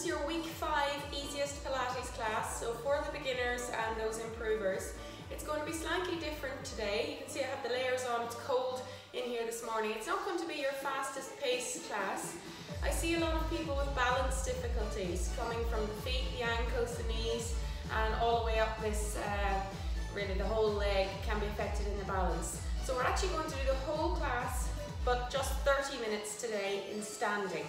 your week 5 easiest Pilates class. So for the beginners and those improvers, it's going to be slightly different today. You can see I have the layers on, it's cold in here this morning. It's not going to be your fastest paced class. I see a lot of people with balance difficulties coming from the feet, the ankles, the knees, and all the way up this, really the whole leg can be affected in the balance. So we're actually going to do the whole class, but just 30 minutes today in standing.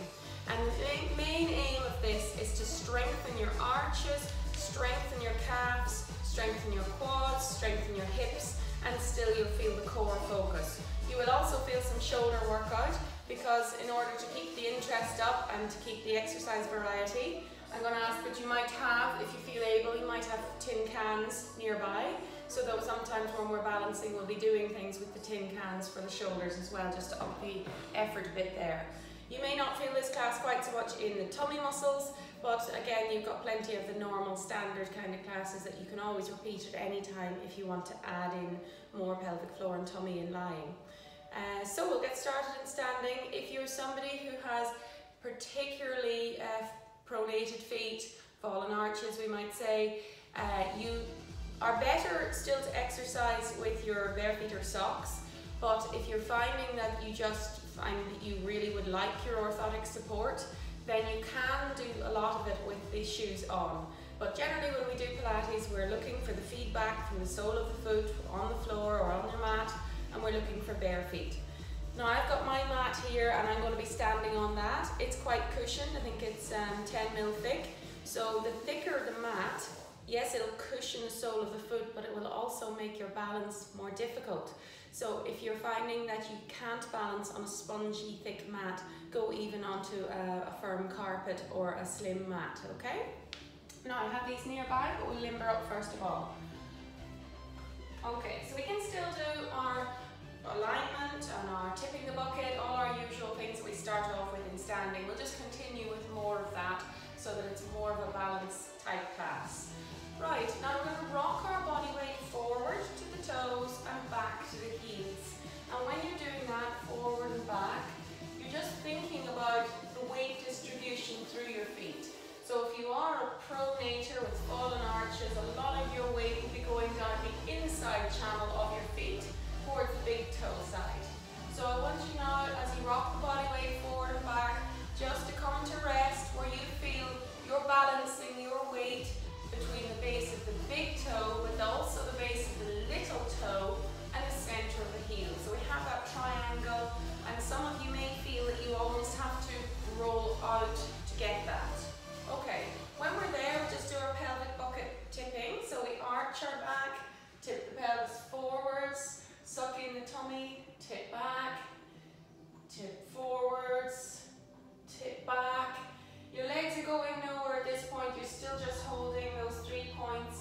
And the main aim of this is to strengthen your arches, strengthen your calves, strengthen your quads, strengthen your hips, and still you'll feel the core focus. You will also feel some shoulder workout, because in order to keep the interest up and to keep the exercise variety, I'm going to ask that you might have, if you feel able, you might have tin cans nearby, so that sometimes when we're balancing we'll be doing things with the tin cans for the shoulders as well, just to up the effort a bit there. You may not feel this class quite so much in the tummy muscles, but again, you've got plenty of the normal standard kind of classes that you can always repeat at any time if you want to add in more pelvic floor and tummy in lying. So we'll get started in standing. If you're somebody who has particularly pronated feet, fallen arches we might say, you are better still to exercise with your bare feet or socks, but if you're finding that you just find that you really would like your orthotic support, then you can do a lot of it with the shoes on. But generally when we do Pilates, we're looking for the feedback from the sole of the foot on the floor or on your mat, and we're looking for bare feet. Now I've got my mat here and I'm going to be standing on that. It's quite cushioned, I think it's 10 mil thick. So the thicker the mat, yes, it'll cushion the sole of the foot, but it will also make your balance more difficult. So if you're finding that you can't balance on a spongy thick mat, go even onto a firm carpet or a slim mat, okay? Now I have these nearby, but we'll limber up first of all. Okay, so we can still do our alignment and our tipping the bucket, all our usual things that we start off with in standing. We'll just continue with more of that so that it's more of a balance type class. Right, now we're going to rock our body weight forward to the toes and back to the heels. And when you're doing that forward and back, you're just thinking about the weight distribution through your feet. So if you are a pronator with fallen arches, a lot of your weight will be going down the inside channel of your feet towards the big toe side. So I want you now, as you rock the body weight forward and back, just to come to rest where you feel you're balancing your weight between the base of the big toe, but also the base of the little toe and the center of the heel. So we have that triangle, and some of you may feel that you almost have to roll out to get that. Okay, when we're there, we'll just do our pelvic bucket tipping. So we arch our back, tip the pelvis forwards, suck in the tummy, tip back, tip forwards, tip back. Your legs are going nowhere at this point. You're still just holding those 3 points,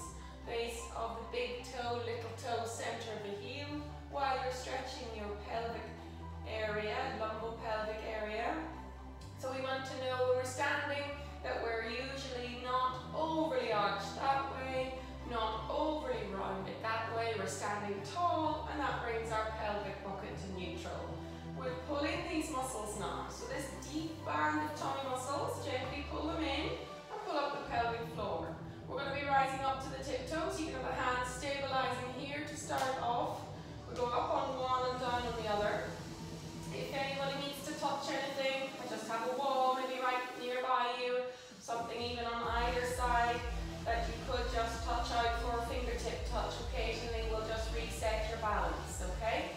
base of the big toe, little toe, center of the heel, while you're stretching your pelvic area, lumbopelvic area. So we want to know when we're standing that we're usually not overly arched that way, not overly rounded that way. We're standing tall, and that brings our pelvic bucket to neutral. We'll pull in these muscles now. So this deep band of tummy muscles, gently pull them in and pull up the pelvic floor. We're going to be rising up to the tiptoes. You can have the hands stabilizing here to start off. We go up on one and down on the other. If anybody needs to touch anything, I just have a wall maybe right nearby you, something even on either side that you could just touch out for a fingertip touch occasionally will just reset your balance, okay?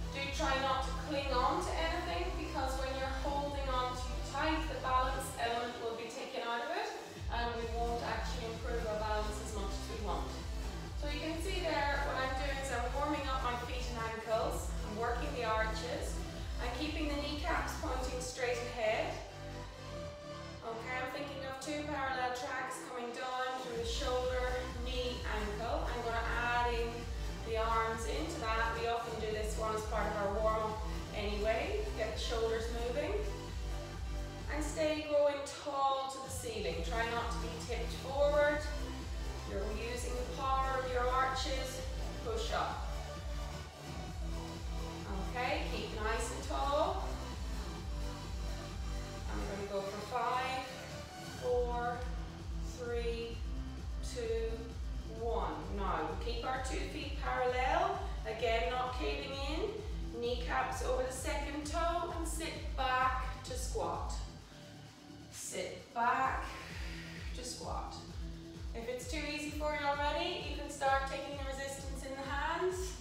Do try not to cling on to anything, because when you're holding on too tight, the balance element will be taken out of it, and we won't actually improve our balance as much as we want. So you can see there, what I'm doing is I'm warming up my feet and ankles, I'm working the arches, I'm keeping the kneecaps pointing straight ahead. Okay, I'm thinking of 2 parallel tracks coming down through the shoulder, knee, ankle. I'm going to add in the arms into that. We often do this one as part of our warm-up anyway. Get the shoulders moving. And stay going tall to the ceiling. Try not to be tipped forward. You're using the power of your arches. Push up. Okay, keep nice and tall. I'm going to go for 5, 4, back to squat. If it's too easy for you already, you can start taking the resistance in the hands.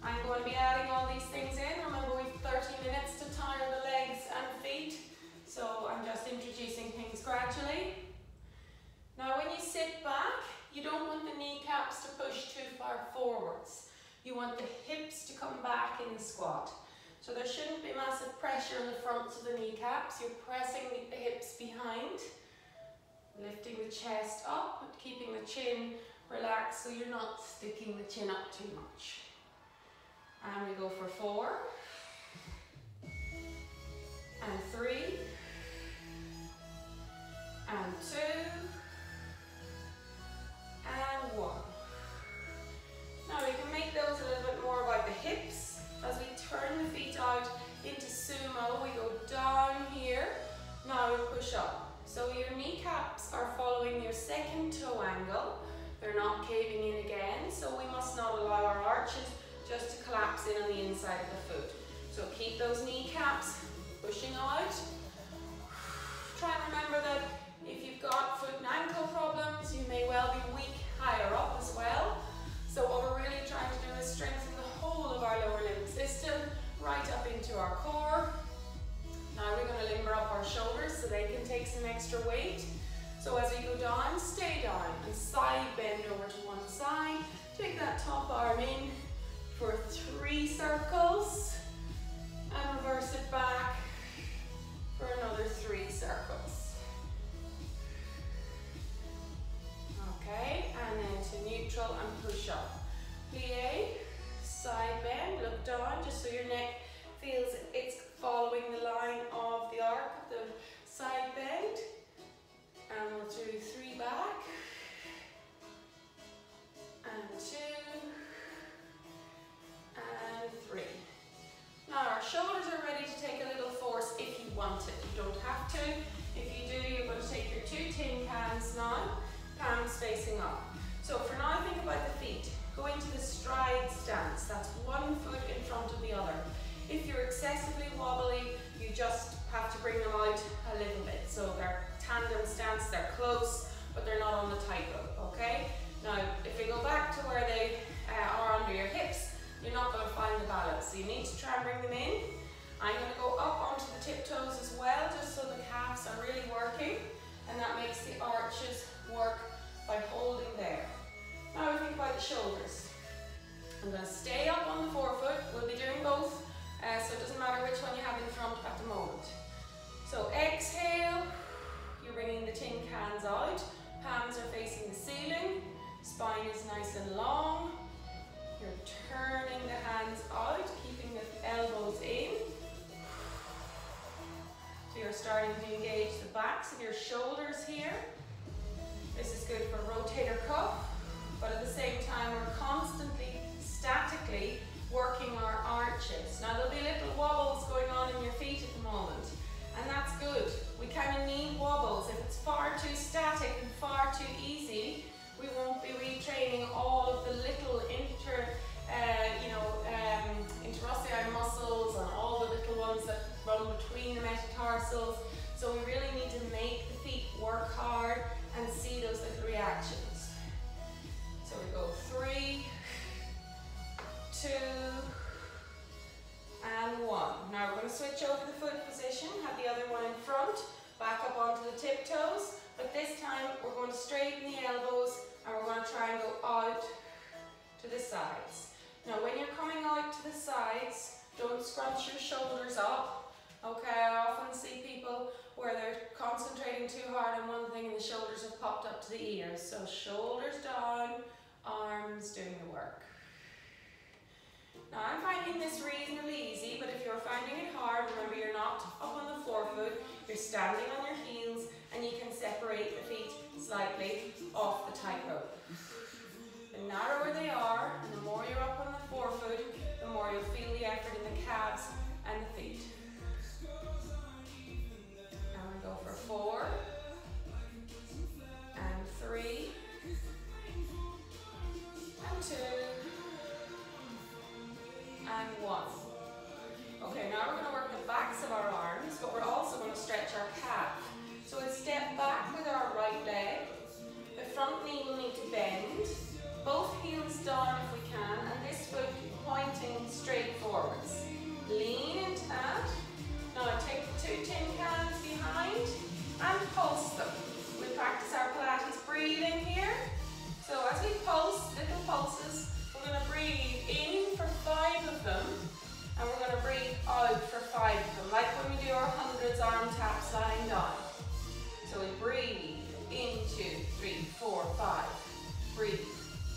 I'm going to be adding all these things in. Remember, we've 30 minutes to tire the legs and feet, so I'm just introducing things gradually. Now when you sit back, you don't want the kneecaps to push too far forwards. You want the hips to come back in the squat. So there shouldn't be massive pressure on the fronts of the kneecaps. You're pressing the hips behind, lifting the chest up, but keeping the chin relaxed so you're not sticking the chin up too much. And we go for 4, and 3, and 2, and 1. Now we can make those a little bit more about the hips. As we turn the feet out into sumo, we go down here. Now we push up. So your kneecaps are following your second toe angle. They're not caving in again, so we must not allow our arches just to collapse in on the inside of the foot. So keep those kneecaps pushing out. Try and remember that if you've got foot and ankle problems, you may well be weak higher up as well. So what we're really trying to do is strengthen the whole of our lower limb system, right up into our core. Now we're going to limber up our shoulders so they can take some extra weight. So as we go down, stay down and side bend over to one side. Take that top arm in for 3 circles and reverse it back for another 3 circles. Okay, and then to neutral and push up. Plie, side bend, look down just so your neck feels it's following the line of the arc of the side bend. And we'll do 3 back, and 2, and 3. Now our shoulders are ready to take a little force if you want it. You don't have to. If you do, you're going to take your 2 tin cans now, palms facing up. So for now, think about the feet. Go into the stride stance. That's one foot in front of the other. If you're excessively wobbly, you just have to bring them out a little bit. So they're tandem stance, they're close, but they're not on the tightrope, okay? Now, if they go back to where they are under your hips, you're not going to find the balance. So you need to try and bring them in. I'm going to go up onto the tiptoes as well, just so the calves are really working, and that makes the arches work by holding there. Now we think about the shoulders. I'm going to stay up on the forefoot. We'll be doing both, so it doesn't matter which one you have in front at the moment. So exhale, you're bringing the tin cans out, palms are facing the ceiling, spine is nice and long, you're turning the hands out, keeping the elbows in. So you're starting to engage the backs of your shoulders here. This is good for rotator cuff, but at the same time we're constantly, statically working our arches. Now there'll be little wobbles going on in your feet at the moment, and that's good. We kind of need wobbles. If it's far too static and far too easy, we won't be retraining all of the little interossei muscles and all the little ones that run between the metatarsals. So we really need to make the feet work hard and see those little reactions. So we go 3, 2, and 1. Now we're going to switch over the foot position, have the other one in front, back up onto the tiptoes, but this time we're going to straighten the elbows and we're going to try and go out to the sides. Now when you're coming out to the sides, don't scrunch your shoulders up. Okay, I often see people where they're concentrating too hard on one thing and the shoulders have popped up to the ears. So shoulders down, arms doing the work. Now I'm finding this reasonably easy, but if you're finding it hard, remember you're not up on the forefoot, you're standing on your heels and you can separate the feet slightly off the tightrope. The narrower they are, and the more you're up on the forefoot, the more you'll feel the effort in the calves and the feet. And we go for 4, and 3, and 2, and 1. Okay, now we're going to work the backs of our arms, but we're also going to stretch our calf. So we'll step back traps lying down. So we breathe in 2, 3, 4, 5. Breathe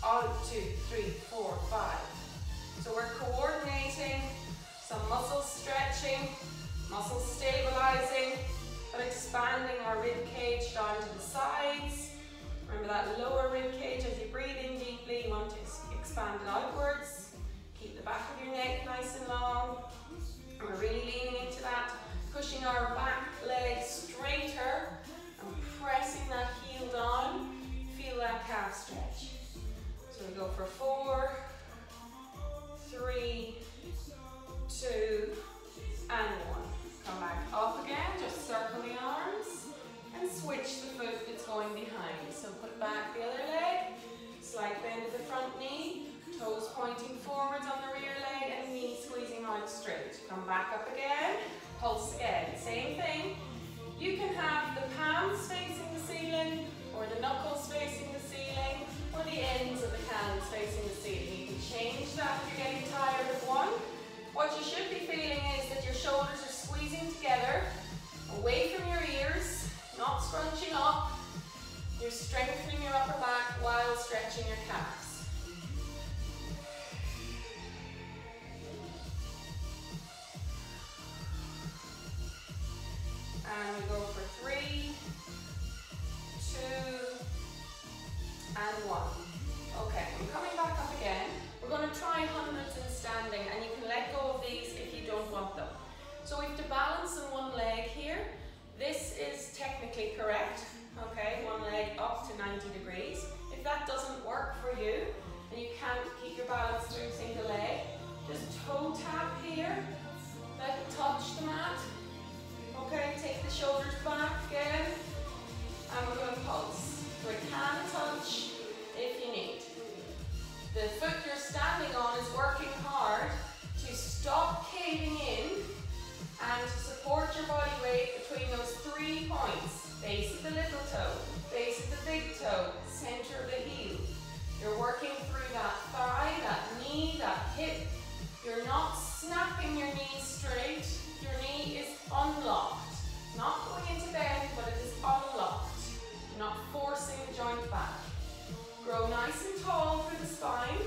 out 2, 3, 4, 5. So we're coordinating some muscle stretching, muscle stabilizing, but expanding our rib cage down to the sides. Remember that lower rib cage as you breathe in deeply, you want to expand it outwards. Keep the back of your neck nice and long. And we're really leaning into that, pushing our back leg straighter and pressing that heel down. Feel that calf stretch. So we go for 4, 3, 2, and 1. Come back up again, just circle the arms and switch the foot that's going behind. So put back the other leg, slight bend of the front knee, toes pointing forwards on the rear leg and knee squeezing out straight. Come back up again, pulse again. Same thing. You can have the palms facing the ceiling or the knuckles facing the ceiling or the ends of the hands facing the ceiling. You can change that if you're getting tired of one. What you should be feeling is that your shoulders are squeezing together, away from your ears, not scrunching up. You're strengthening your upper back while stretching your calves. And we go for 3, 2, and 1. Okay, I'm coming back up again. We're going to try hundreds in standing, and you can let go of these if you don't want them. So we have to balance on one leg here. This is technically correct. Okay, one leg up to 90 degrees. If that doesn't work for you, and you can't keep your balance through a single leg, just toe tap here. Let it touch the mat. Okay, take the shoulders back again. And we're going to pulse. So it can touch if you need. The foot you're standing on is working hard to stop caving in and to support your body weight between those 3 points. Base of the little toe, base of the big toe, center of the heel. You're working through that thigh, that knee, that hip. You're not snapping your knees straight. Your knee is unlocked. Not going into bend, but it is unlocked. You're not forcing the joint back. Grow nice and tall through the spine.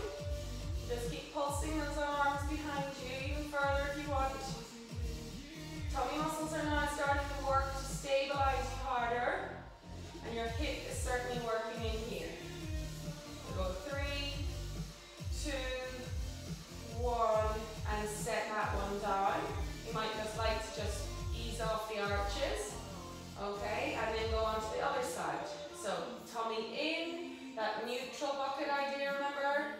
Just keep pulsing those arms behind you, even further if you want. Tummy muscles are now starting to work to stabilize you harder. And your hip is certainly working in here. We'll go 3, 2, 1, and set that one down. You might just like to just ease off the arches. Okay, and then go on to the other side. So tummy in, that neutral bucket idea, remember?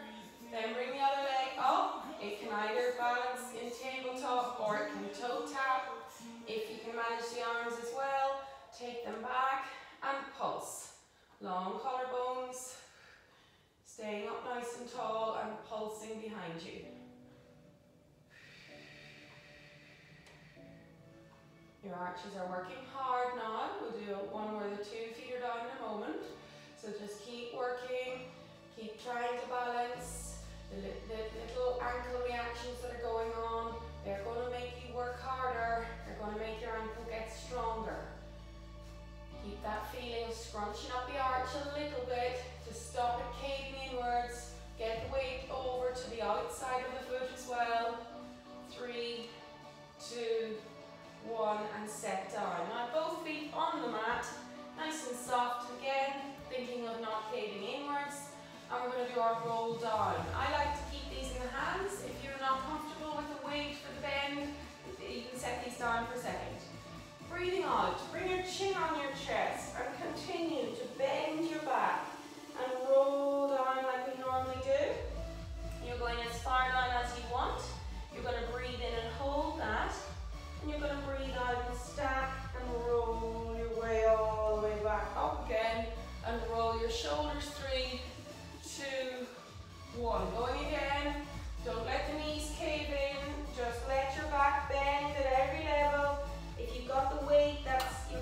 Then bring the other leg up. It can either balance in tabletop or it can toe tap. If you can manage the arms as well, take them back and pulse. Long collarbones, staying up nice and tall and pulsing behind you. Your arches are working hard now. We'll do one where the 2 feet are down in a moment. So just keep working, keep trying to balance. The little ankle reactions that are going on, they're going to make you work harder. They're going to make your ankle get stronger. Keep that feeling of scrunching up the arch a little bit to stop it caving inwards. Get the weight over to the outside of the foot as well. 3, 2, 1, and set down. Now both feet on the mat, nice and soft again, thinking of not caving inwards. And we're going to do our roll down. I like to keep these in the hands. If you're not comfortable with the weight for the bend, you can set these down for a second. Breathing out, bring your chin on your chest and continue to bend your back and roll down like we normally do. You're going as far down as you want. You're going to breathe in and hold that. And you're going to breathe out and stack and roll your way all the way back up again. And roll your shoulders 3, 2, 1. Going again. Don't let the knees cave in. Just let your back bend at every level. If you've got the weight, that's your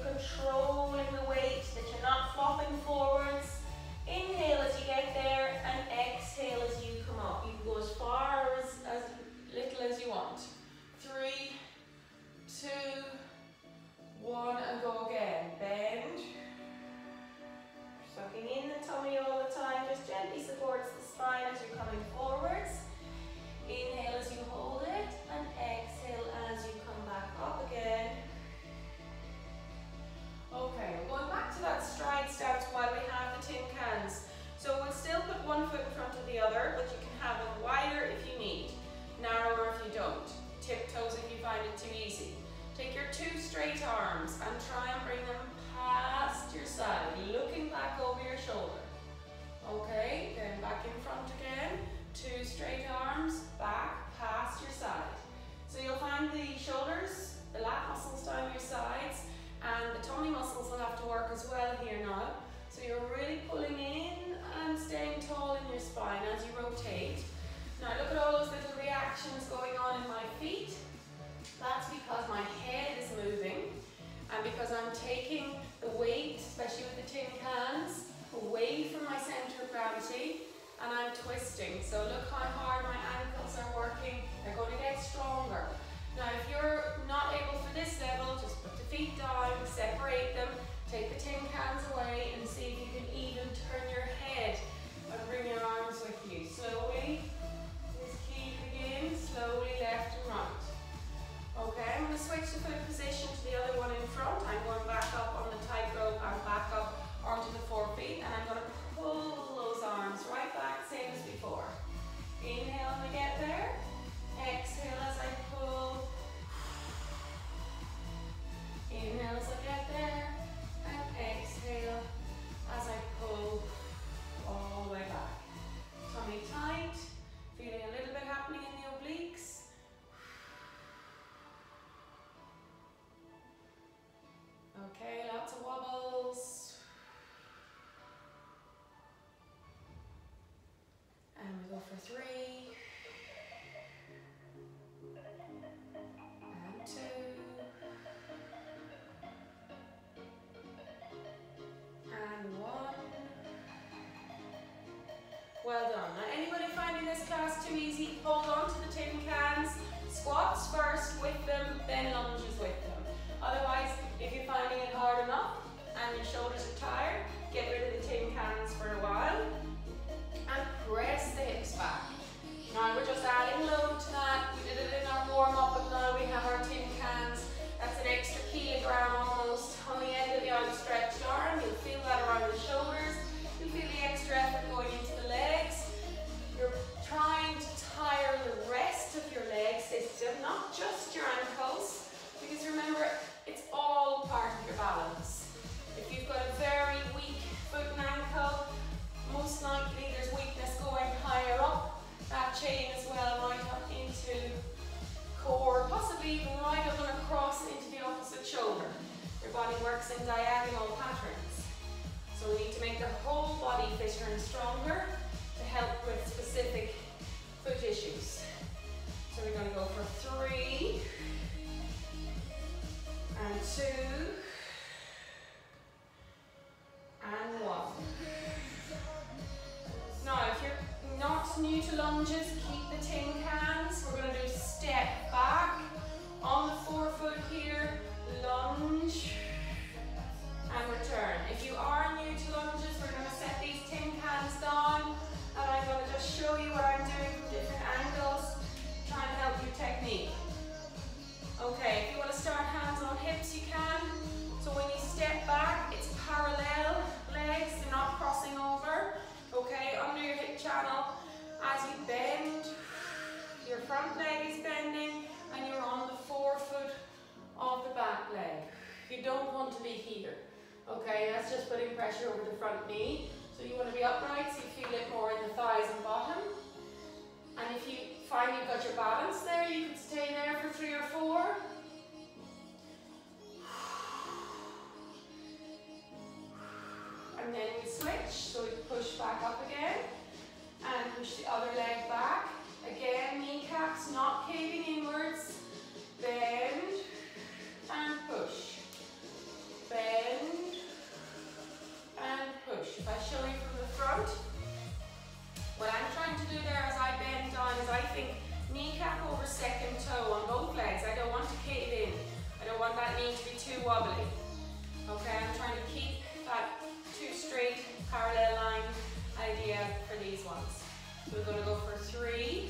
because I'm taking the weight, especially with the tin cans, away from my center of gravity, and I'm twisting. So look how hard my ankles are working. They're going to get stronger. Now if you're not able for this level, just put the feet down, separate them, take the tin cans away, and see if you can even turn your head and bring your arms with you. Slowly, just keep again, slowly left and right. Okay, I'm going to switch the foot position to the other one in front. I'm going back up on the tightrope and back up onto the forefeet, and I'm going to pull those arms right back, same as before. Inhale and I get there. Exhale as I pull. Inhale as I get there. And exhale as I pull all the way back. Tummy tight. Feeling a little bit happening in the obliques. Okay, lots of wobbles. And we go for 3. And 2. And 1. Well done. Now anybody finding this class too easy, hold on to the tin cans. Squats first with them, then lunges with them. Otherwise, if you're finding it hard enough and your shoulders are tired, get rid of the tin cans for a while and press the hips back. Now we're just adding load to that. We did it in our warm-up, but now we have our tin cans. That's an extra kilogram almost on the end of the outstretched arm. You'll feel that around the shoulders. You'll feel the extra effort going into the legs. You're trying to tire the rest of your leg system, not just your ankles, because remember, it's all part of your balance. If you've got a very weak foot and ankle, most likely there's weakness going higher up that chain as well, right up into core, possibly even right up and across into the opposite shoulder. Your body works in diagonal patterns. So we need to make the whole body fitter and stronger to help with specific foot issues. So we're going to go for 3. And 2. And 1. Now, if you're not new to lunges, keep the tin cans. We're going to do step back on the forefoot here, lunge, and return. If you are new to lunges, we're going to set these tin cans down, and I'm going to just show you what I'm doing from different angles, try and help your technique. Okay, if you want to start hands on hips, you can. So when you step back, it's parallel legs, they're not crossing over. Okay, under your hip channel. As you bend, your front leg is bending, and you're on the forefoot of the back leg. You don't want to be here. Okay, that's just putting pressure over the front knee. So you want to be upright, so you feel it more in the thighs and bottom. And if you find you've got your balance there, you can stay there for 3 or 4. And then we switch, so we push back up again and push the other leg back. Again, kneecaps not caving inwards. Bend and push. Bend and push. If I show you from the front, what I'm trying to do there as I bend down is I think kneecap over second toe on both legs. I don't want to cave in. I don't want that knee to be too wobbly. Okay, I'm trying to keep that 2 straight parallel line idea for these ones. So we're going to go for 3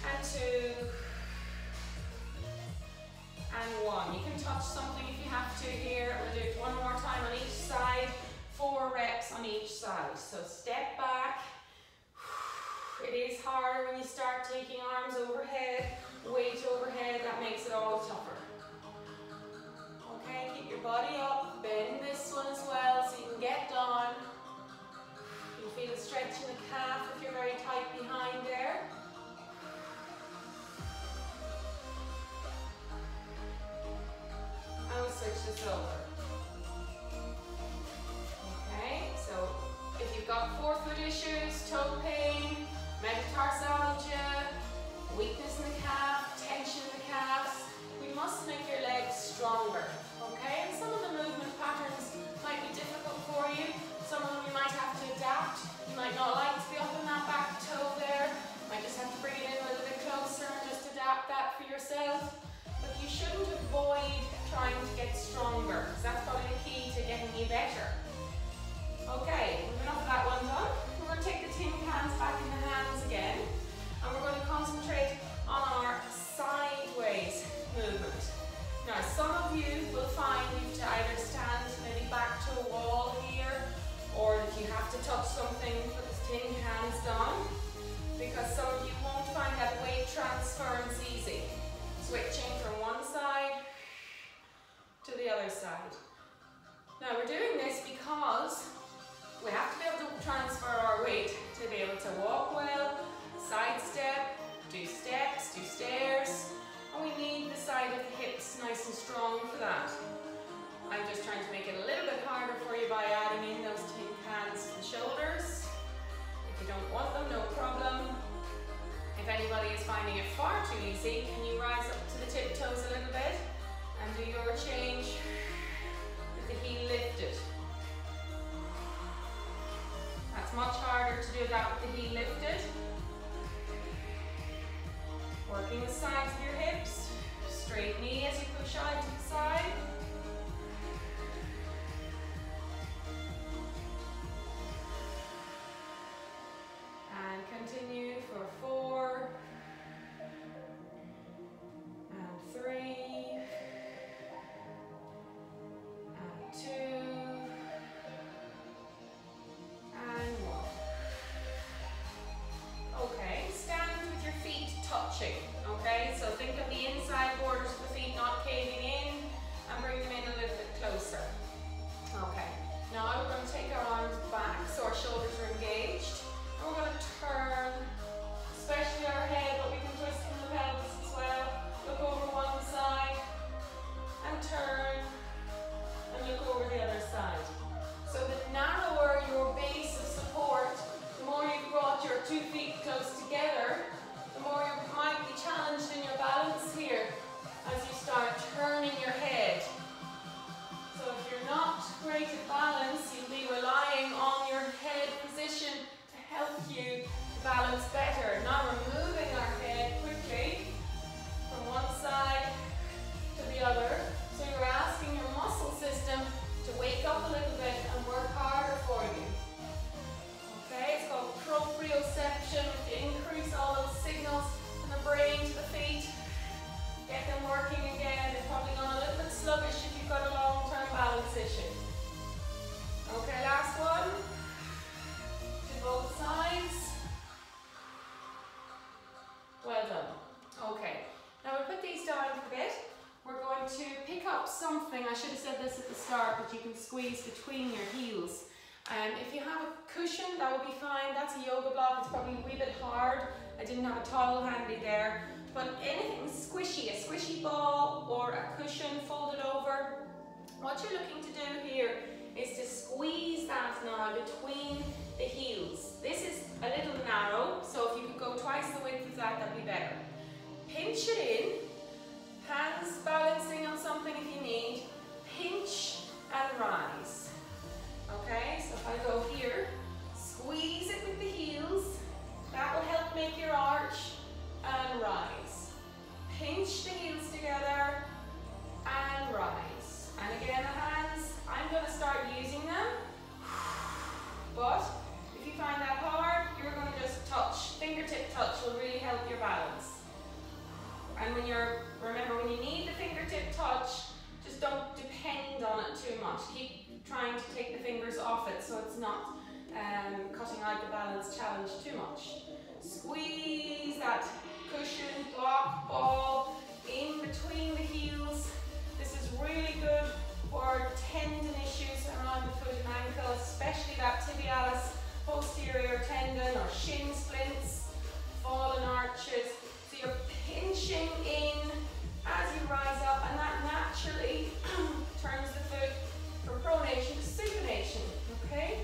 and 2 and 1. You can touch something if you have to here. I'm going to do it one more time on each side. 4 reps on each side. So step back. It is harder when you start taking arms overhead, weight overhead. That makes it all tougher. Okay, keep your body up. Bend this one as well so you can get down. You can feel a stretch in the calf if you're very tight behind there. And we'll switch this over. Okay, so if you've got forefoot issues, toe pain, metatarsalgia, weakness in the calf, tension in the calves, we must make your legs stronger. yourself, but you shouldn't avoid trying to get stronger, because that's probably the key to getting you better. Okay, we've enough of that one done. We're going to take the tin cans back in the hands again, and we're going to concentrate on our sideways movement. Now, some of you will find you have to either stand maybe back to a wall here, or that you have to touch something to put the tin cans down, because some of you won't find that weight transference easy. Switching from one side to the other side. Now, we're doing this because we have to be able to transfer our weight to be able to walk well, side step, do steps, do stairs, and we need the side of the hips nice and strong for that. I'm just trying to make it a little bit harder for you by adding in those tin cans to the shoulders. If you don't want them, no problem. If anybody is finding it far too easy, can you rise up to the tiptoes a little bit and do your change with the heel lifted? That's much harder to do that with the heel lifted. Working the sides of your hips, straight knee as you push out to the side. And continue for 4, and 3, and 2, and 1. Okay, stand with your feet touching, okay? So think of the inside borders of the feet not caving in, and bring them in a little bit closer. Okay, now we're going to take our arms back so our shoulders are engaged. And we're going to turn, especially our head, but we can twist from the pelvis as well. Look over one side, and turn, and look over the other side. So the narrower your base of support, the more you've brought your 2 feet close together, the more you might be challenged in your balance here as you start turning your head. So if you're not great at balance, you'll be relying on your head position to help you balance better. Now we're moving our head quickly from one side to the other. So you're asking your muscle system to wake up a little bit and work harder for you. Okay, it's called proprioception. To increase all those signals from the brain to the feet, get them working again. They're probably gone a little bit sluggish if you've got a long-term balance issue. Okay, last one. To both sides. Well done. Okay, now we'll put these down for a bit. We're going to pick up something. I should have said this at the start, but you can squeeze between your heels. If you have a cushion, that would be fine. That's a yoga block. It's probably a wee bit hard. I didn't have a towel handy there. But anything squishy, a squishy ball or a cushion folded over, what you're looking to do here is to squeeze that now between the heels. This is a little narrow, so if you could go twice the width of that, that'd be better. Pinch it in, hands balancing on something if you need, pinch and rise. Okay, so if I go here, squeeze it with the heels, that will help make your arch, and rise. Pinch the heels together and rise. And again, the hands, I'm going to start using them, but if you find that hard, you're going to just touch. Fingertip touch will really help your balance. And remember when you need the fingertip touch, just don't depend on it too much. Keep trying to take the fingers off it so it's not cutting out the balance challenge too much. Squeeze that cushion, block, ball in between the heels. This is really good for tendon issues around the foot and ankle, especially that tibialis posterior tendon or shin splints, fallen arches. So you're pinching in as you rise up, and that naturally turns the foot from pronation to supination, okay?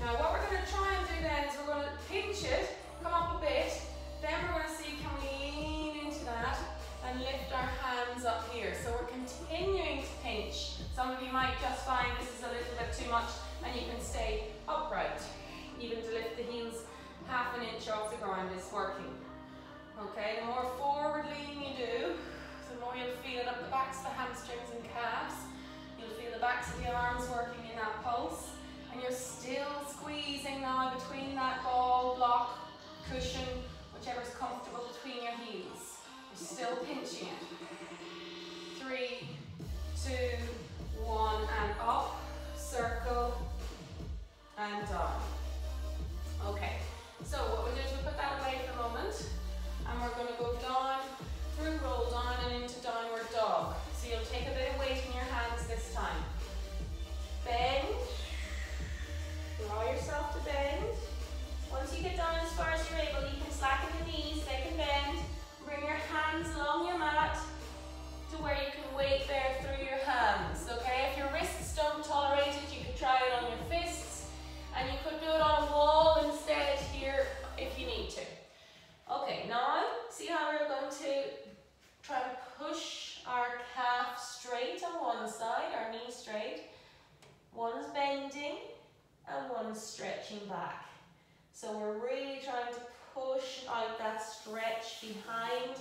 Now what we're going to try and do then is we're going to pinch it, come up a bit, then we're going to see can we lean into that and lift our hands up here. So we're continuing to pinch. Some of you might just find this is a little bit too much and you can stay upright. Even to lift the heels half an inch off the ground is working. Okay, the more forward lean you do, the more you'll feel it up the backs of the hamstrings and calves. You'll feel the backs of the arms working in that pulse. And you're still squeezing now between that ball, block, cushion, whichever's comfortable between your heels. You're still pinching it. 3, 2, 1, and up, circle, and down. Okay, so what we'll do is we'll put that away for a moment, and we're going to go down, through roll down and into downward dog. So you'll take a bit of weight in your hands this time. Bend. Allow yourself to bend. Once you get down as far as you're able, you can slacken the knees, they can bend. Bring your hands along your mat to where you can weight bear through your hands, okay? If your wrists don't tolerate it, you could try it on your fists, and you could do it on a wall instead here if you need to. Okay, now, see how we're going to try to push our calf straight on one side, our knee straight. One's bending, and one's stretching back. So we're really trying to push out that stretch behind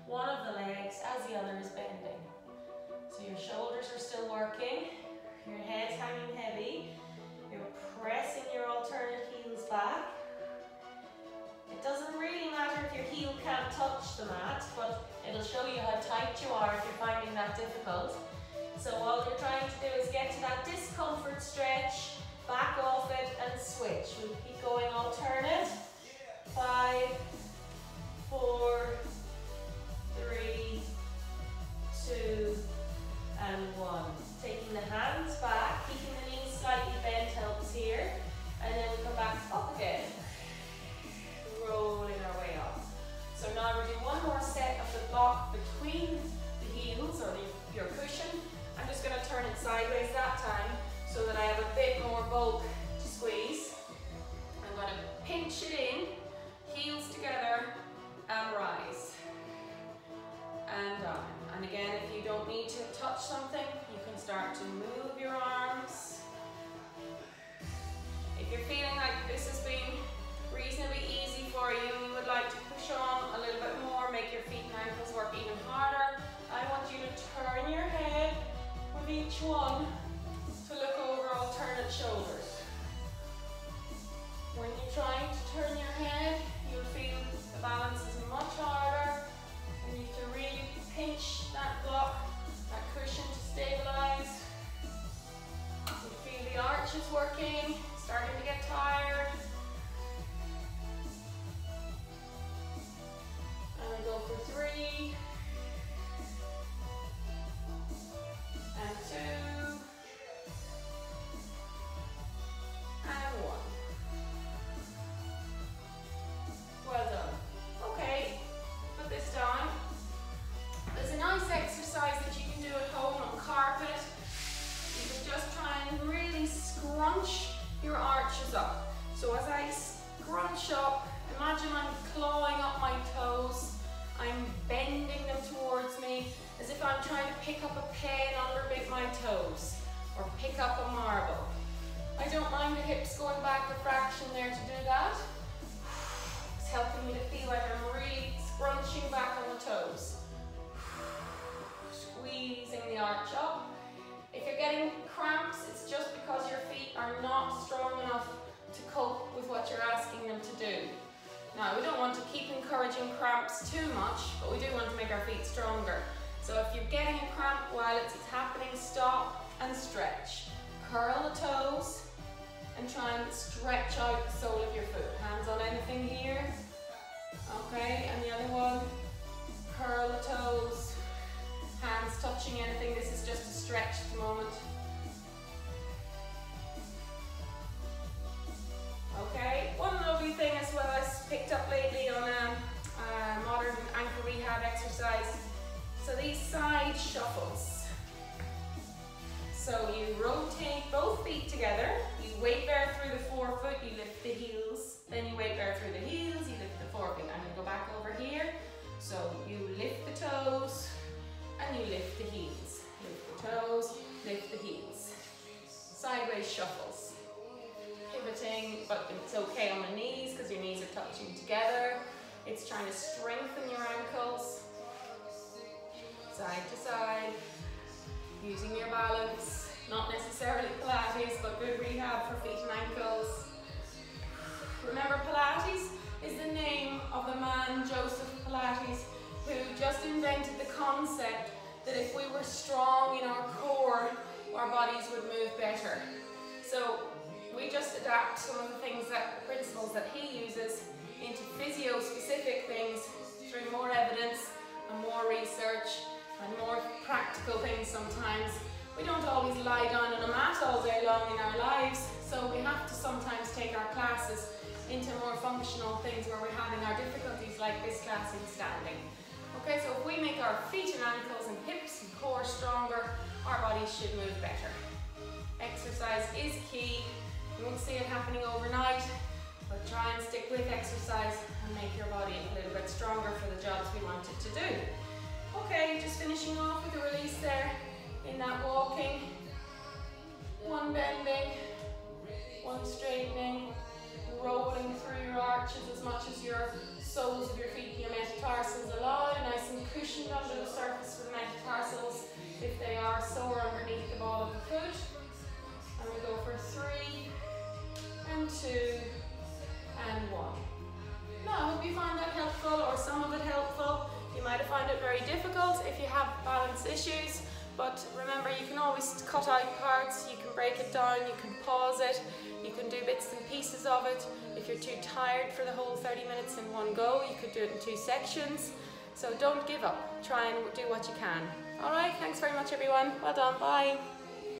one of the legs as the other is bending. So your shoulders are still working, your head's hanging heavy, you're pressing your alternate heels back. It doesn't really matter if your heel can't touch the mat, but it'll show you how tight you are if you're finding that difficult. So all you're trying to do is get to that discomfort stretch, back off it, and switch. We'll keep going alternate. 5, 4, 3, 2, and 1. Taking the hands back, keeping the knees slightly bent helps here, and then we come back up again. Rolling our way up. So now we're doing one more set of the block between the heels or your cushion. I'm just going to turn it sideways that time so that I have a bit more bulk to squeeze. I'm going to pinch it in, heels together, and rise. And down. And again, if you don't need to touch something, you can start to move your arms. If you're feeling like this has been reasonably easy for you and you would like to push on a little bit more, make your feet and ankles work even harder, I want you to turn your head with each one to look over alternate shoulders. When you're trying to turn your head, you'll feel the balance is much harder, and you have to really pinch that block, that cushion to stabilize. You feel the arches working, starting to get tired. And we go for 3, and 2, and 1. Well done. Okay, put this down. There's a nice exercise that you can do at home on carpet. You can just try and really scrunch your arches up. So as I scrunch up, imagine I'm clawing up my toes. I'm bending them towards me as if I'm trying to pick up a pen underneath my toes or pick up a marble. I don't mind the hips going back a fraction there to do that. It's helping me to feel like I'm really scrunching back on the toes. Squeezing the arch up. If you're getting cramps, it's just because your feet are not strong enough to cope with what you're asking them to do. Now, we don't want to keep encouraging cramps too much, but we do want to make our feet stronger. So if you're getting a cramp while it's happening, stop and stretch. Curl the toes and try and stretch out the sole of your foot. Hands on anything here. Okay, and the other one. Curl the toes. Hands touching anything. This is just a stretch at the moment. Okay, one lovely thing as well I picked up lately on a modern ankle rehab exercise. So these side shuffles. So you rotate both feet together, you weight bear through the forefoot, you lift the heels, then you weight bear through the heels, you lift the forefoot. I'm going to go back over here. So you lift the toes and you lift the heels. Lift the toes, lift the heels. Sideways shuffles. Pivoting, but it's okay on the knees because your knees are touching together. It's trying to strengthen your ankles, side to side, using your balance, not necessarily Pilates, but good rehab for feet and ankles. Remember, Pilates is the name of the man, Joseph Pilates, who just invented the concept that if we were strong in our core, our bodies would move better. So we just adapt some of the principles that he uses into physio-specific things through more evidence and more research and more practical things sometimes. We don't always lie down on a mat all day long in our lives, so we have to sometimes take our classes into more functional things where we're having our difficulties, like this class in standing. Okay, so if we make our feet and ankles and hips and core stronger, our bodies should move better. Exercise is key. You won't see it happening overnight, but try and stick with exercise and make your body a little bit stronger for the jobs we want it to do. Okay, just finishing off with a release there in that walking. One bending, one straightening, rolling through your arches as much as your soles of your feet and your metatarsals allow. Nice and cushioned under the surface for the metatarsals if they are sore underneath the ball of the foot. And we go for 3 and 2 and 1. Now, I hope you found that helpful, or some of it helpful. You might have found it very difficult if you have balance issues, but remember, you can always cut out parts, you can break it down, you can pause it, you can do bits and pieces of it. If you're too tired for the whole 30 minutes in one go, you could do it in 2 sections. So don't give up, try and do what you can. Alright, thanks very much everyone, well done, bye.